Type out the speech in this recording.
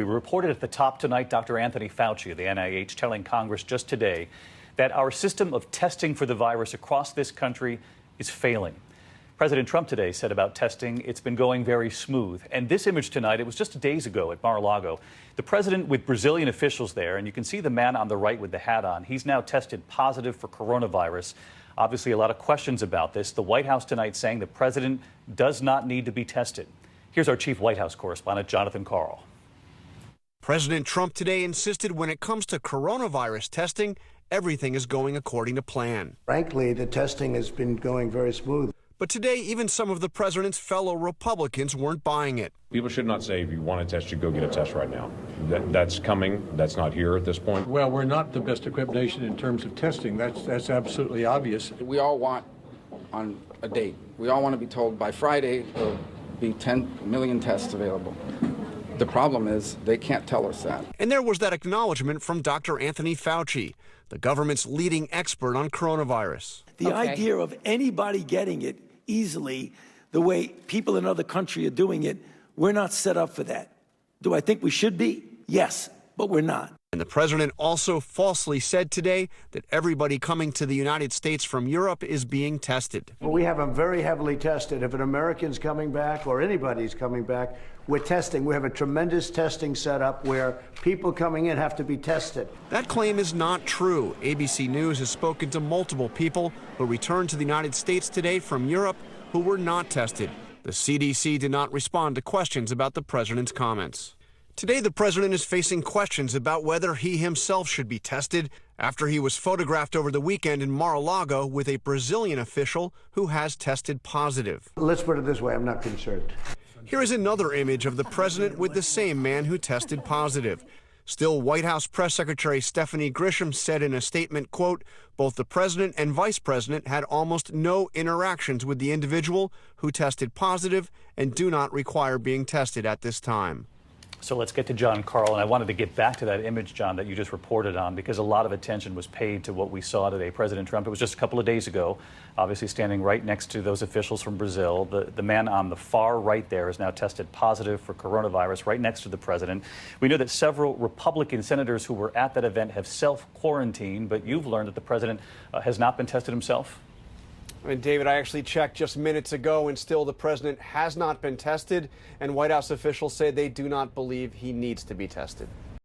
We reported at the top tonight Dr. Anthony Fauci of the NIH telling Congress just today that our system of testing for the virus across this country is failing. President Trump today said about testing, it's been going very smooth. And this image tonight, it was just days ago at Mar-a-Lago. The president with Brazilian officials there, and you can see the man on the right with the hat on. He's now tested positive for coronavirus. Obviously, a lot of questions about this. The White House tonight saying the president does not need to be tested. Here's our chief White House correspondent, Jonathan Karl. President Trump today insisted when it comes to coronavirus testing, everything is going according to plan. Frankly, the testing has been going very smooth. But today, even some of the president's fellow Republicans weren't buying it. People should not say, if you want a test, you go get a test right now. That's coming. That's not here at this point. Well, we're not the best equipped nation in terms of testing. That's absolutely obvious. We all want on a date. We all want to be told by Friday there'll be 10 million tests available. The problem is they can't tell us that. And there was that acknowledgement from Dr. Anthony Fauci, the government's leading expert on coronavirus. The idea of anybody getting it easily, the way people in other countries are doing it, we're not set up for that. Do I think we should be? Yes, but we're not. And the president also falsely said today that everybody coming to the United States from Europe is being tested. Well, we have them very heavily tested. If an American's coming back or anybody's coming back, we're testing. We have a tremendous testing setup where people coming in have to be tested. That claim is not true. ABC News has spoken to multiple people who returned to the United States today from Europe who were not tested. The CDC did not respond to questions about the president's comments. Today, the president is facing questions about whether he himself should be tested after he was photographed over the weekend in Mar-a-Lago with a Brazilian official who has tested positive. Let's put it this way, I'm not concerned. Here is another image of the president with the same man who tested positive. Still, White House Press Secretary Stephanie Grisham said in a statement, quote, both the president and vice president had almost no interactions with the individual who tested positive and do not require being tested at this time. So let's get to John Karl, and I wanted to get back to that image, John, that you just reported on, because a lot of attention was paid to what we saw today. President Trump, it was just a couple of days ago, obviously standing right next to those officials from Brazil. The man on the far right there is now tested positive for coronavirus right next to the president. We know that several Republican senators who were at that event have self-quarantined, but you've learned that the president has not been tested himself? I mean, David, I actually checked just minutes ago, and still the president has not been tested, and White House officials say they do not believe he needs to be tested.